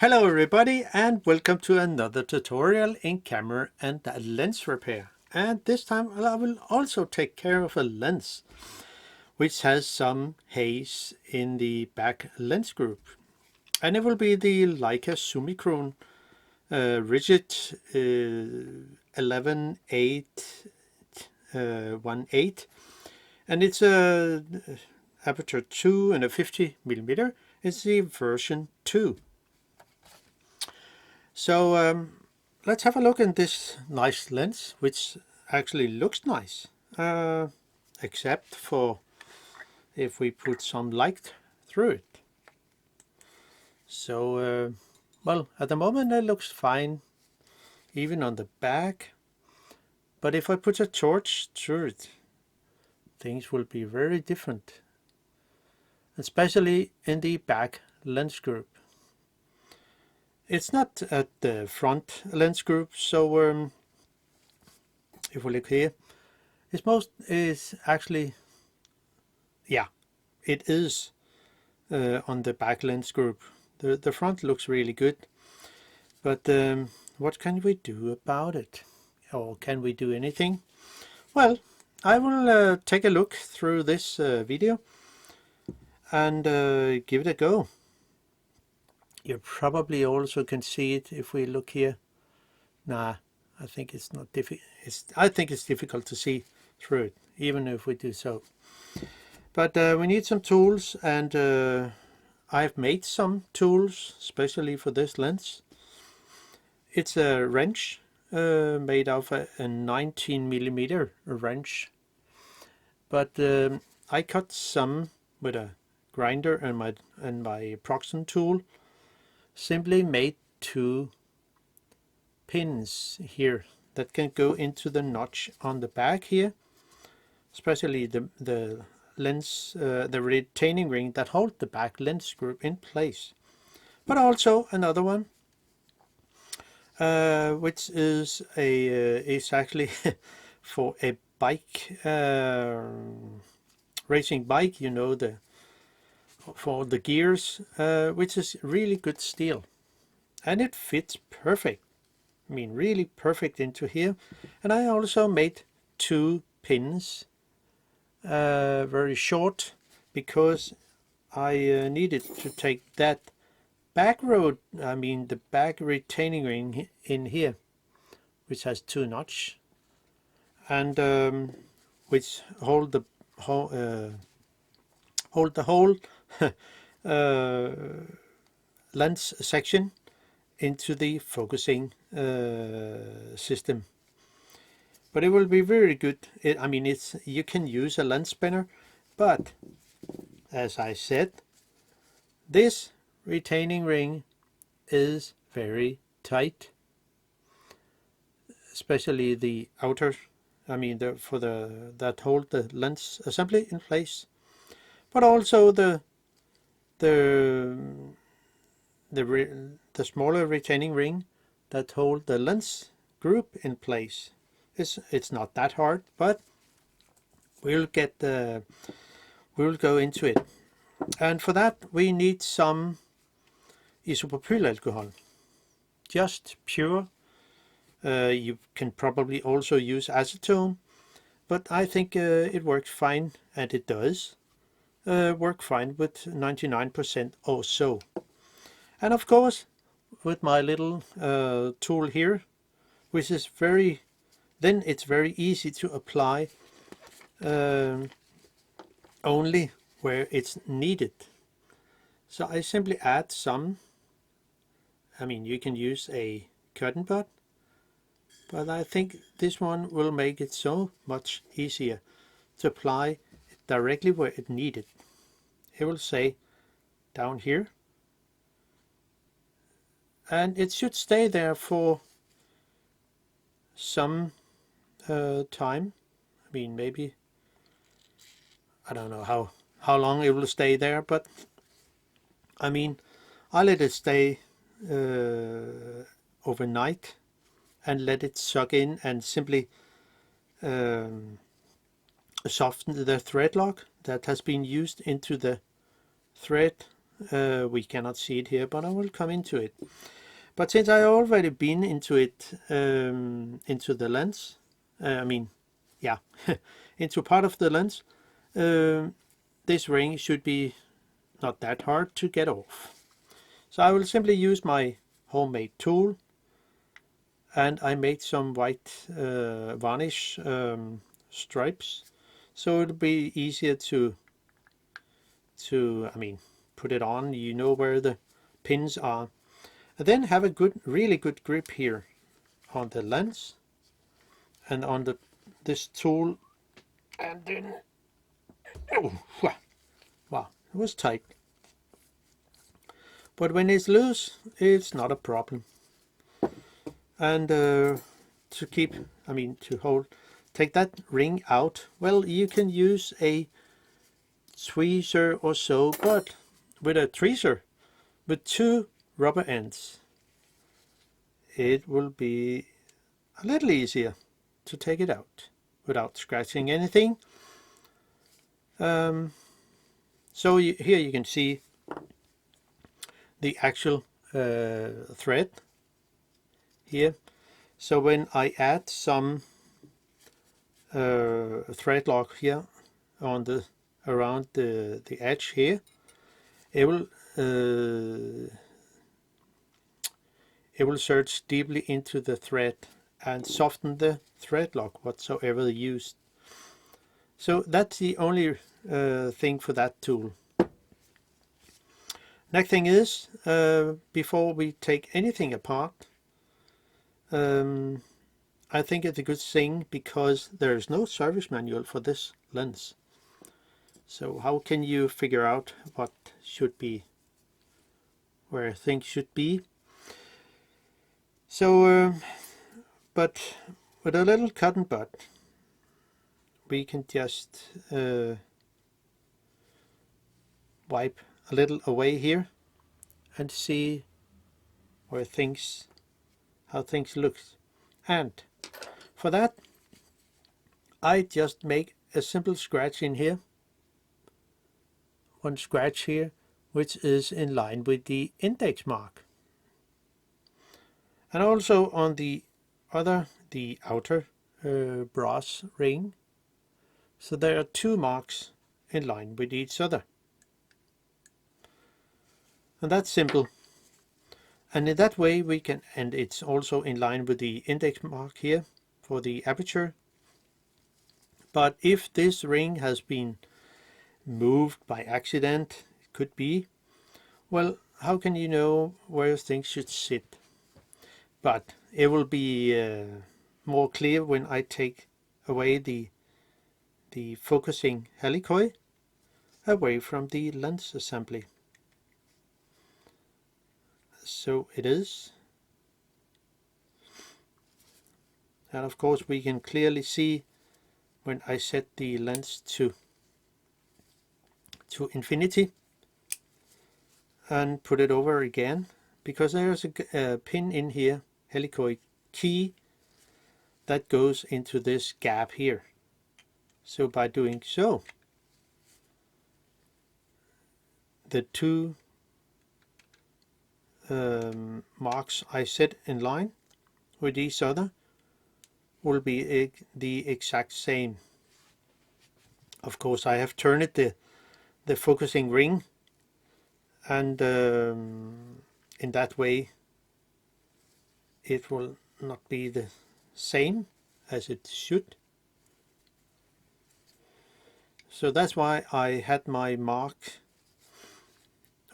Hello everybody and welcome to another tutorial in camera and lens repair. And this time I will also take care of a lens which has some haze in the back lens group. And it will be the Leica Summicron Rigid 11818, and it's a aperture 2 and a 50mm. It's the version 2. So let's have a look at this nice lens, which actually looks nice, except for if we put some light through it. So, well, at the moment it looks fine, even on the back. But if I put a torch through it, things will be very different, especially in the back lens group. It's not at the front lens group, so if we look here, it's actually, yeah, it is on the back lens group. The front looks really good, but what can we do about it? Or can we do anything? Well, I will take a look through this video and give it a go. You probably also can see it if we look here. Nah, I think it's not difficult. I think it's difficult to see through it, even if we do so. But we need some tools, and I've made some tools especially for this lens. It's a wrench made of a 19mm wrench, but I cut some with a grinder and my Proxen tool. Simply made 2 pins here that can go into the notch on the back here, especially the lens, the retaining ring that holds the back lens group in place. But also another one, which is actually for a bike, racing bike. You know, for the gears, which is really good steel, and it fits perfect. I mean, really perfect into here. And I also made 2 pins, very short, because I needed to take that back the back retaining ring in here, which has 2 notches, and which hold the whole lens section into the focusing system. But it will be very good. You can use a lens spinner, but as I said, this retaining ring is very tight, especially the outer. That hold the lens assembly in place, but also the smaller retaining ring that hold the lens group in place. It's not that hard, but we'll go into it. And for that we need some isopropyl alcohol, just pure. You can probably also use acetone, but I think it works fine, and it does work fine with 99% or so. And of course, with my little tool here, which is it's very easy to apply only where it's needed. So I simply add some. You can use a cotton bud, but I think this one will make it so much easier to apply it directly where it needed. It will say down here, and it should stay there for some time. Maybe, I don't know how long it will stay there, but I let it stay overnight and let it suck in and simply soften the thread lock that has been used into the thread We cannot see it here, but I will come into it. But since I already been into it, into the lens, into part of the lens, this ring should be not that hard to get off. So I will simply use my homemade tool, and I made some white varnish stripes, so it'll be easier to put it on. You know where the pins are, and then have a really good grip here on the lens and on this tool, and then wow, it was tight. But when it's loose, it's not a problem. And to take that ring out, well, you can use a tweezer or so, but with a tweezer with 2 rubber ends, it will be a little easier to take it out without scratching anything. So here you can see the actual thread here. So when I add some thread lock here on around the edge here, it will search deeply into the thread and soften the thread lock whatsoever used. So that's the only thing for that tool. Next thing is, before we take anything apart, I think it's a good thing, because there is no service manual for this lens. So how can you figure out what should be, where things should be? So, but with a little cotton bud, we can just wipe a little away here and see where how things look. And for that, I just make a simple scratch in here, one scratch here, which is in line with the index mark, and also on the outer brass ring. So there are 2 marks in line with each other, and that's simple. And in that way we can, and it's also in line with the index mark here for the aperture. But if this ring has been moved by accident, it could be, well, how can you know where things should sit? But it will be more clear when I take away the focusing helicoil away from the lens assembly. So it is. And of course we can clearly see when I set the lens to infinity and put it over again, because there's a pin in here, helicoil key, that goes into this gap here. So by doing so, the 2 marks I set in line with each other will be the exact same. Of course I have turned the focusing ring, and in that way it will not be the same as it should. So that's why I had my mark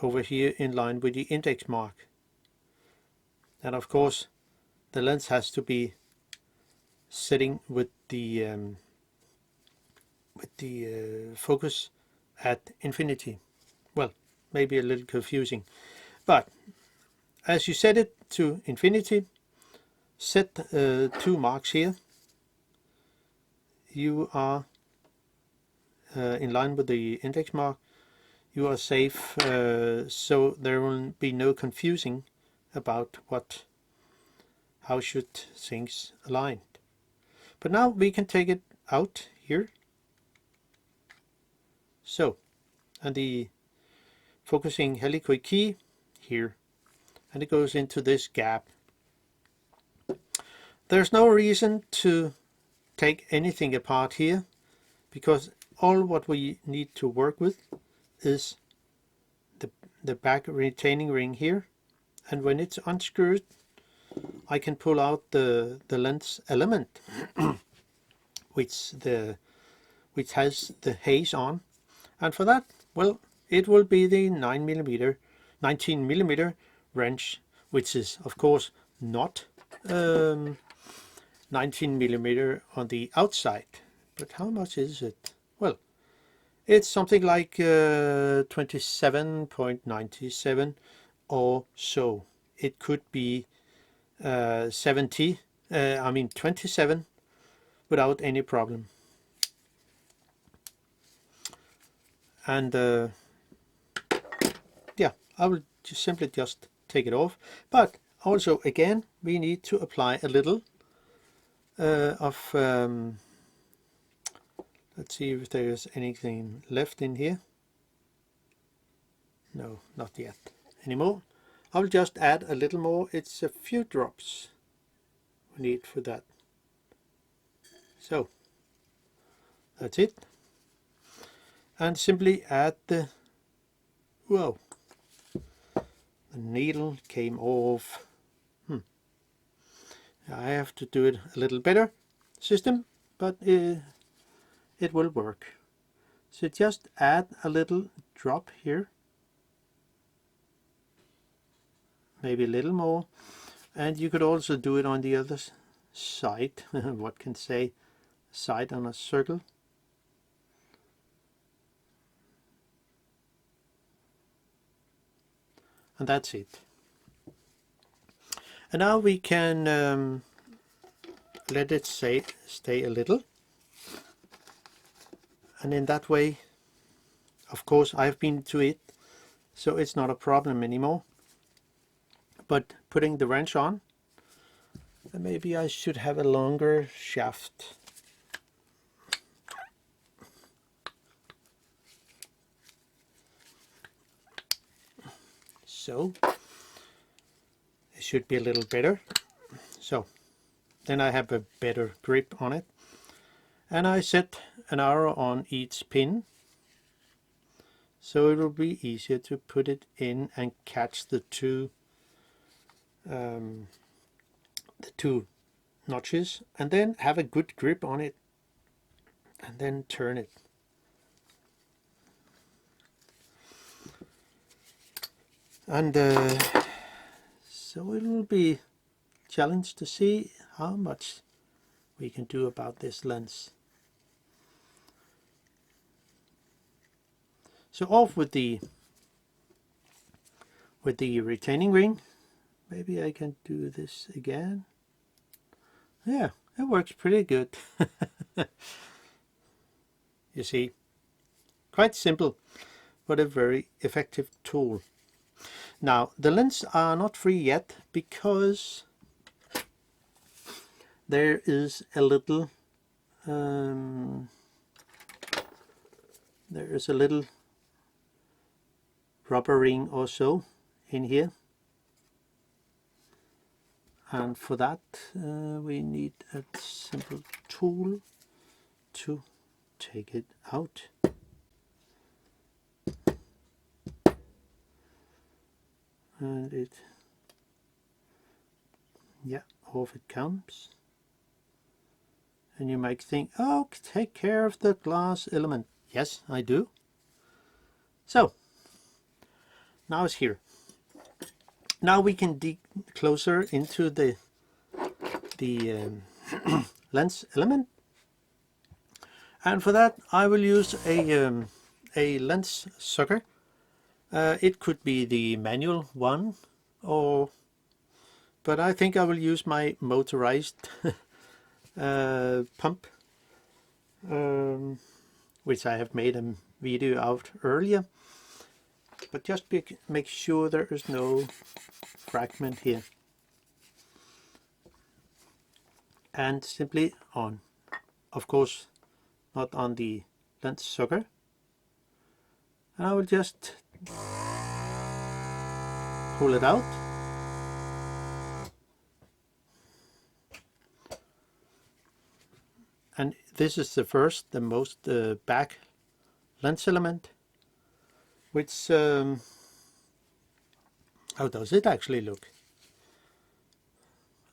over here in line with the index mark. And of course the lens has to be sitting with the focus at infinity. Well, maybe a little confusing, but as you set it to infinity, set 2 marks here, you are in line with the index mark, you are safe, so there will be no confusing about how should things align. But now we can take it out here. So, and the focusing helicoid key here, and it goes into this gap. There's no reason to take anything apart here, because all what we need to work with is the back retaining ring here, and when it's unscrewed I can pull out the lens element which has the haze on, and for that, well, it will be the 19 millimeter wrench, which is of course not 19 millimeter on the outside. But how much is it? Well, it's something like 27.97 or so. It could be 27 without any problem. And yeah, I will simply just take it off. But also, again, we need to apply a little of let's see if there's anything left in here. No, not yet anymore. I'll just add a little more. It's a few drops we need for that. So that's it. And simply add the, whoa, the needle came off. I have to do it a little better system, but it will work. So just add a little drop here, maybe a little more, and you could also do it on the other side. What can say side on a circle? And that's it. And now we can let it stay a little, and in that way, of course, I've been to it, so it's not a problem anymore. But putting the wrench on, maybe I should have a longer shaft. So it should be a little better. So then I have a better grip on it, and I set an arrow on each pin, so it will be easier to put it in and catch the two notches, and then have a good grip on it, and then turn it. And so it will be challenged to see how much we can do about this lens. So off with the retaining ring. Maybe I can do this again. Yeah, it works pretty good. You see, quite simple, but a very effective tool. Now, the lenses are not free yet because there is a little rubber ring or so in here, and for that we need a simple tool to take it out. And off it comes. And you might think, oh, take care of the glass element. Yes, I do. So now it's here. Now we can dig closer into the lens element, and for that I will use a lens sucker. It could be the manual one, but I think I will use my motorized pump, which I have made a video out earlier. But just make sure there is no fragment here, and simply on, of course not on the lens sucker, and I will just pull it out. And this is the most back lens element, which, how does it actually look?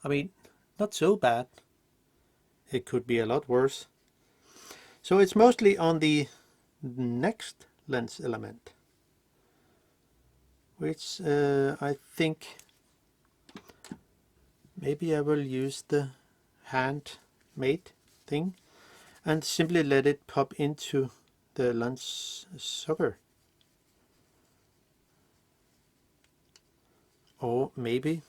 I mean, not so bad. It could be a lot worse. So it's mostly on the next lens element, which I think maybe I will use the handmade thing and simply let it pop into the lens sucker. Or maybe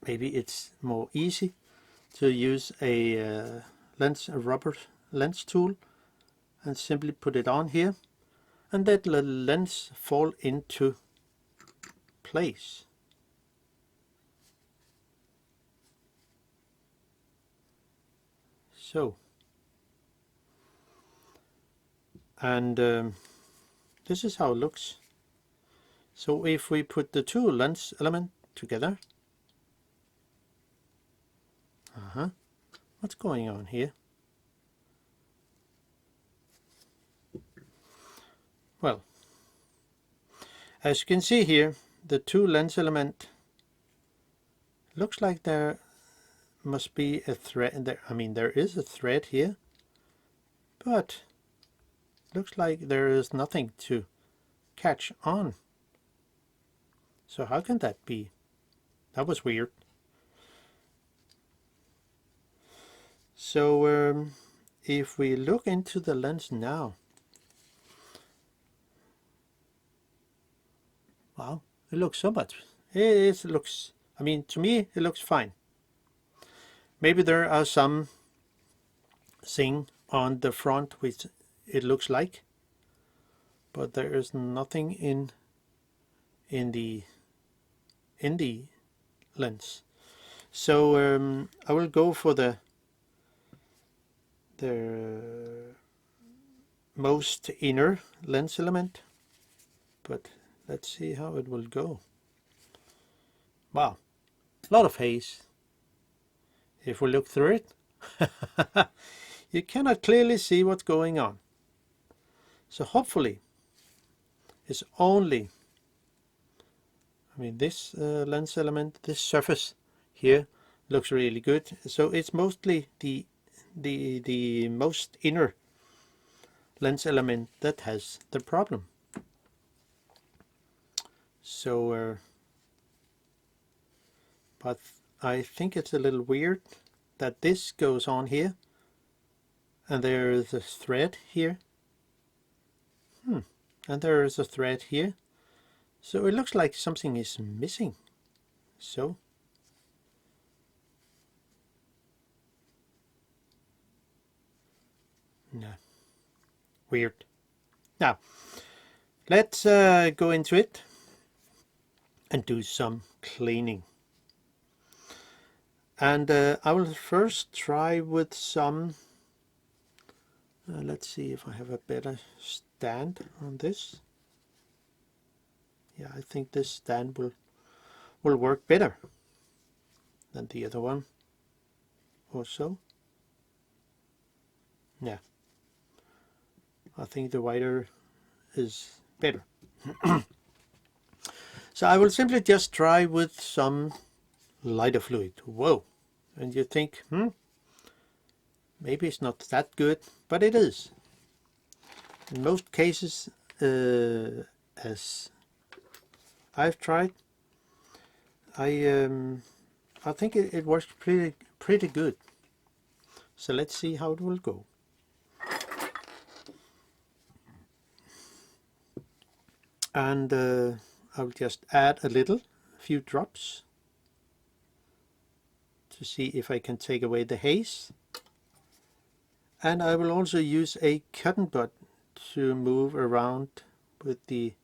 it's more easy to use a rubber lens tool and simply put it on here and let the lens fall into place. So, and this is how it looks. So if we put the two lens elements together, what's going on here? Well, as you can see here, the two lens element looks like there must be a thread there. I mean, there is a thread here, but looks like there is nothing to catch on. So how can that be? That was weird. So if we look into the lens now, wow, it looks so much. It looks, I mean, to me, it looks fine. Maybe there are some thing on the front which it looks like, but there is nothing in the lens. So I will go for the most inner lens element, but let's see how it will go. Wow, a lot of haze. If we look through it, you cannot clearly see what's going on. So hopefully it's only, I mean, this lens element, this surface here looks really good. So it's mostly the most inner lens element that has the problem. So but I think it's a little weird that this goes on here and there is a thread here, and there is a thread here, so it looks like something is missing. So no, weird. Now let's go into it and do some cleaning. And I will first try with some, let's see if I have a better stand on this. Yeah, I think this stand will work better than the other one, or so. Yeah, I think the wider is better. So I will simply just try with some lighter fluid. Whoa, and you think, maybe it's not that good, but it is. In most cases, as I've tried, I think it works pretty good. So let's see how it will go. And I'll just add a few drops to see if I can take away the haze. And I will also use a cotton bud to move around with the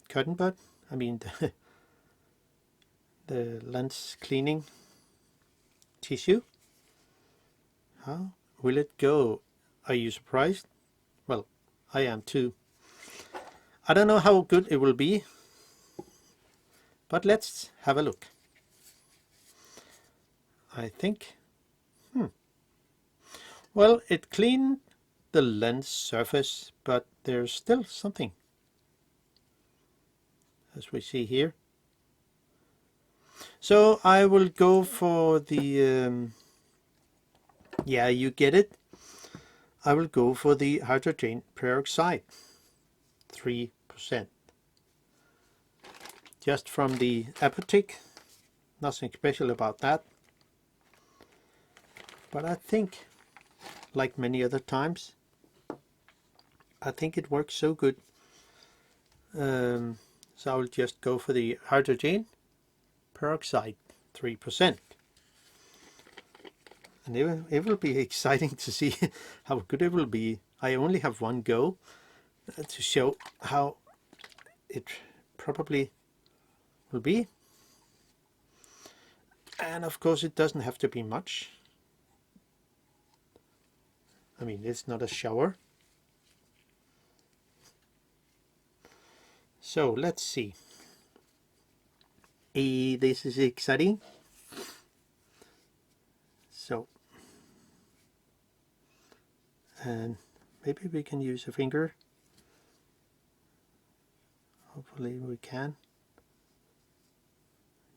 cotton bud. I mean the lens cleaning tissue. How will it go? Are you surprised? Well, I am too. I don't know how good it will be, but let's have a look. I think, well, it cleaned the lens surface, but there's still something, as we see here. So I will go for the, yeah, you get it. I will go for the hydrogen peroxide, 3%. Just from the apotheke, nothing special about that. But I think, like many other times, I think it works so good. So I will just go for the hydrogen peroxide, 3%. And it will be exciting to see how good it will be. I only have one go to show how it probably will be. And of course it doesn't have to be much. I mean, it's not a shower. So let's see. This is exciting. So, and maybe we can use a finger. Hopefully we can.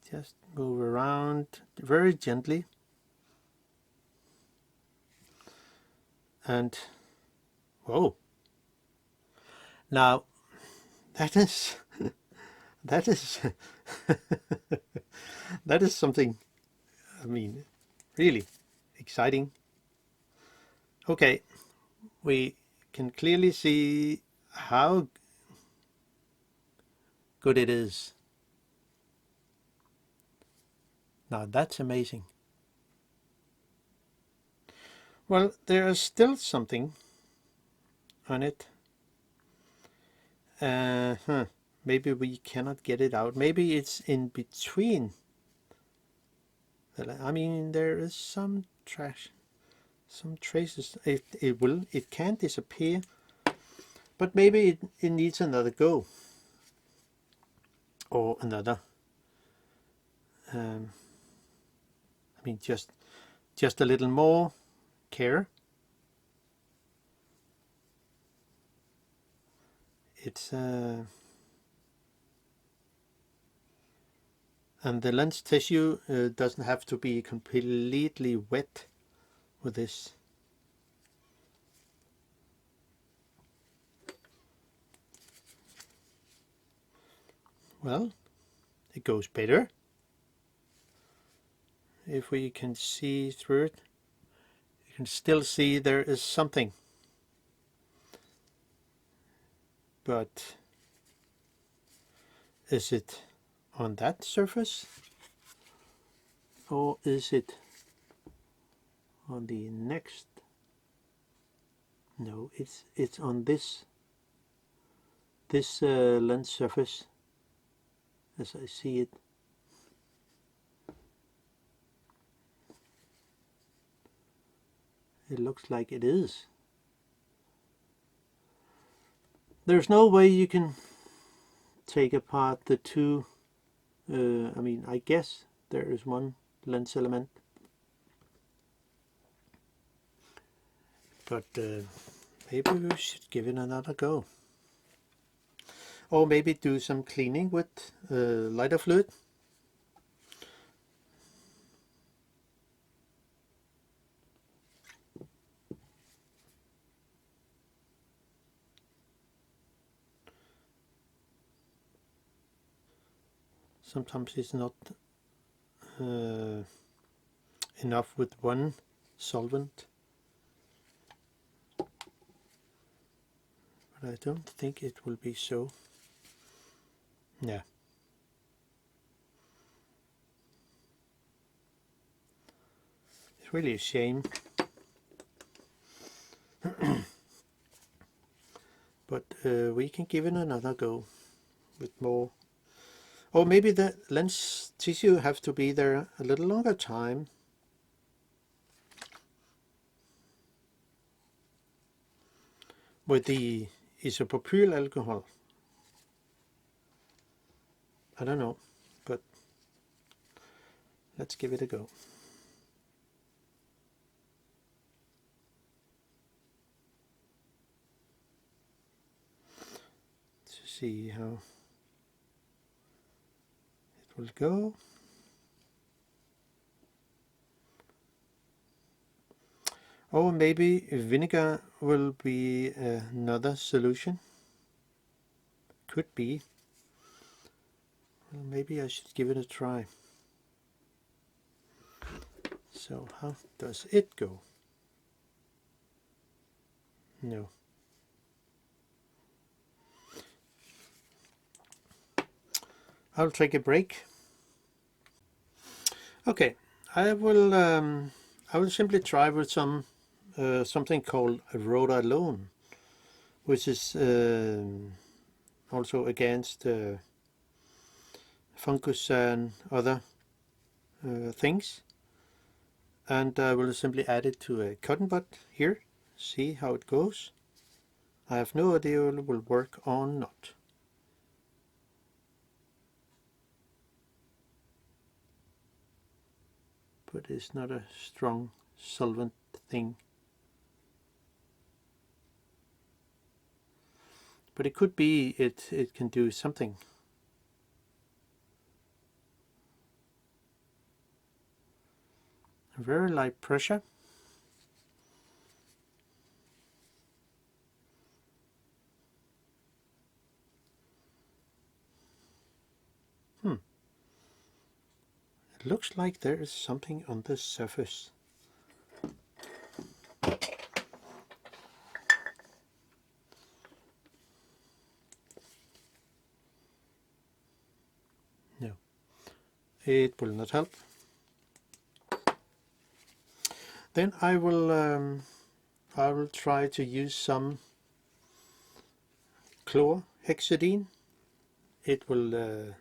Just move around very gently. And, whoa. Now, that is, that is, that is something, I mean, really exciting. Okay, we can clearly see how good it is. Now that's amazing. Well, there is still something on it. Maybe we cannot get it out. Maybe it's in between. I mean, there is some trash, some traces. It can disappear, but maybe it needs another go or another. I mean, just a little more care. It's and the lens tissue doesn't have to be completely wet with this. Well, it goes better if we can see through it. You can still see there is something, but is it on that surface or is it on the next? No, it's on this lens surface as I see it. It looks like it is. There's no way you can take apart the two. I mean, I guess there is one lens element, but maybe we should give it another go. Or maybe do some cleaning with lighter fluid. Sometimes it's not enough with one solvent, but I don't think it will be so. Yeah. It's really a shame. But we can give it another go with more. Or maybe the lens tissue have to be there a little longer time. With the isopropyl alcohol. I don't know, but let's give it a go. To see how it will go. Or maybe vinegar will be another solution. Could be. Well, maybe I should give it a try. So how does it go? No. I'll take a break. Okay, I will simply try with something called Rhodalone, which is also against fungus and other things. And I will simply add it to a cotton bud here, see how it goes. I have no idea if it will work or not. But it's not a strong solvent thing. But it could be it can do something. Very light pressure. It looks like there is something on the surface. No, it will not help. Then I will try to use some chlorhexidine. It will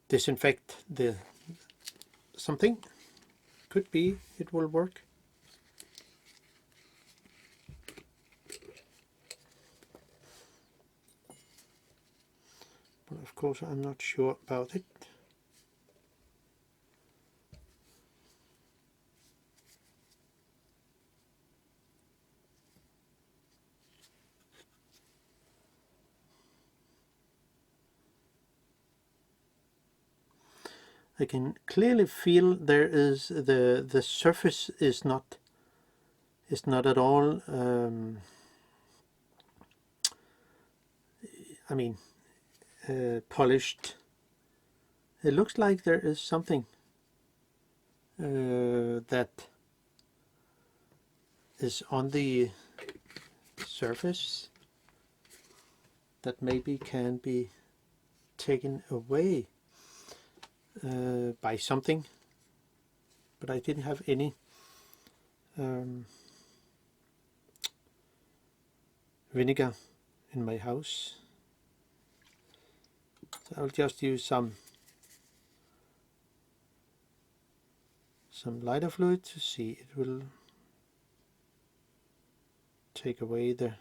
disinfect the something. Could be it will work. But of course I'm not sure about it. I can clearly feel there is the surface is not at all I mean polished. It looks like there is something that is on the surface that maybe can be taken away by something, but I didn't have any vinegar in my house, so I'll just use some lighter fluid to see it will take away the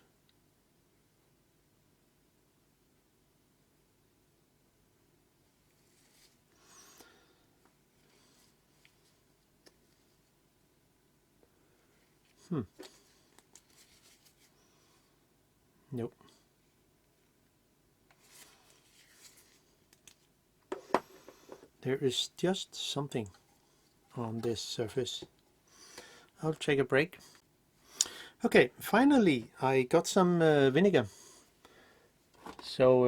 nope. There is just something on this surface. I'll take a break. Okay, finally I got some vinegar. So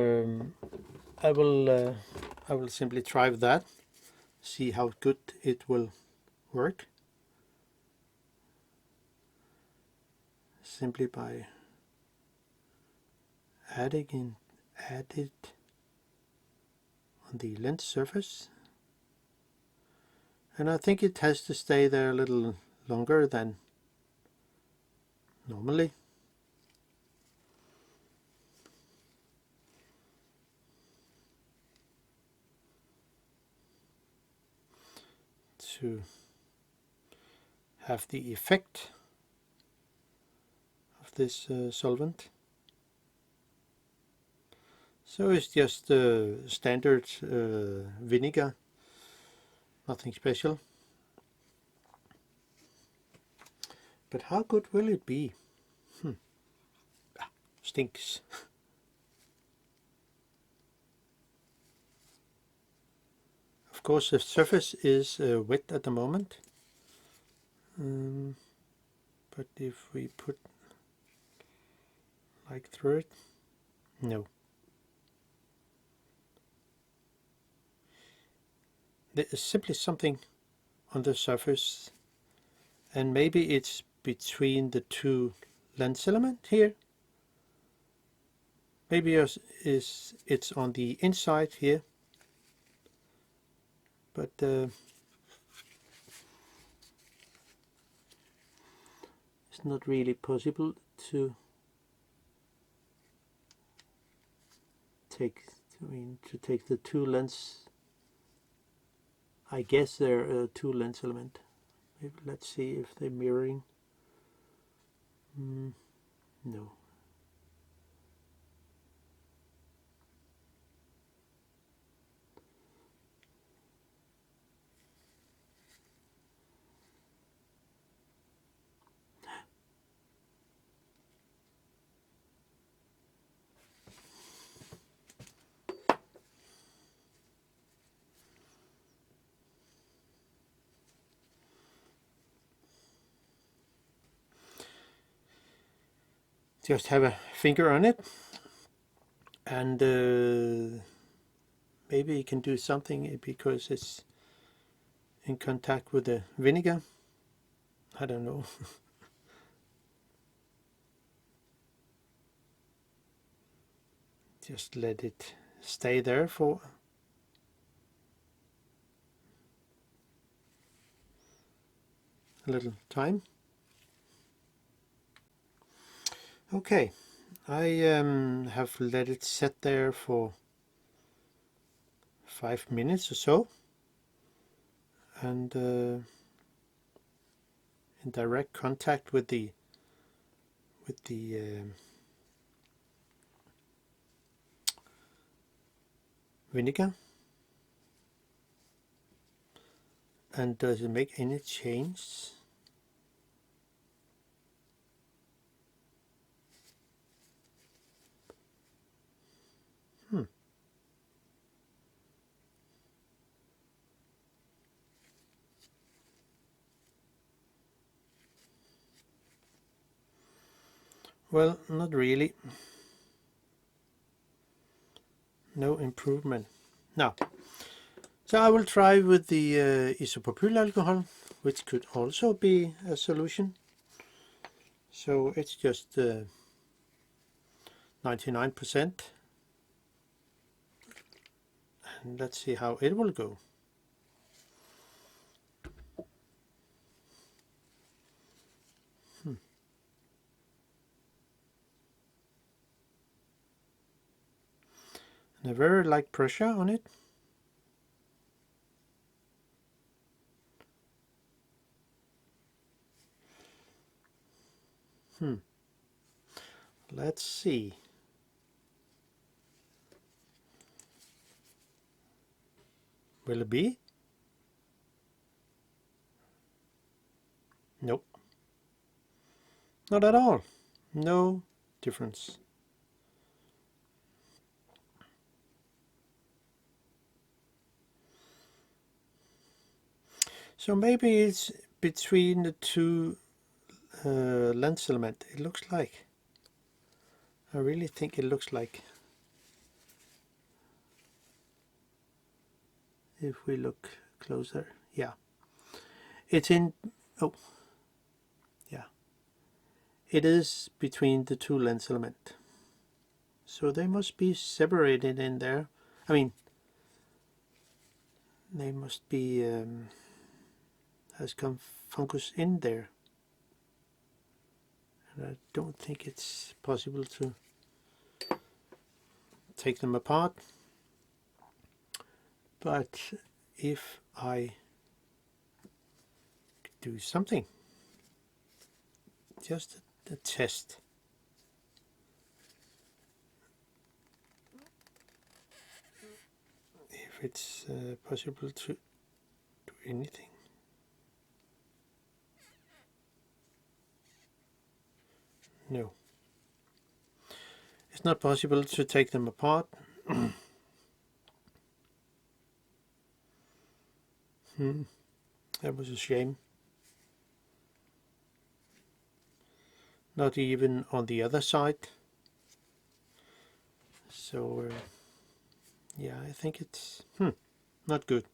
I will simply try that, see how good it will work. Simply by adding it on the lens surface, and I think it has to stay there a little longer than normally. To have the effect of this solvent. So it's just standard vinegar, nothing special. But how good will it be? Stinks. Of course the surface is wet at the moment. But if we put like through it, no. There is simply something on the surface, and maybe it's between the two lens element here. Maybe it's on the inside here, but it's not really possible to take the two lens. I guess they're two lens element. Maybe let's see if they're mirroring. No. Just have a finger on it, and maybe you can do something because it's in contact with the vinegar. I don't know. Just let it stay there for a little time. Okay, I have let it set there for 5 minutes or so, and in direct contact with the vinegar. And does it make any change? Well, not really. No improvement. Now, so I will try with the isopropyl alcohol, which could also be a solution. So it's just 99%. And let's see how it will go. And a very light pressure on it. Let's see. Will it be? Nope. Not at all. No difference. So maybe it's between the two lens element. It looks like. I really think it looks like. If we look closer, yeah. It's in, oh, yeah. It is between the two lens element. So they must be separated in there. I mean, they must be, has come fungus in there. And I don't think it's possible to take them apart. But if I do something, just a test. if it's possible to do anything. No. It's not possible to take them apart. That was a shame. Not even on the other side. So yeah, I think it's not good.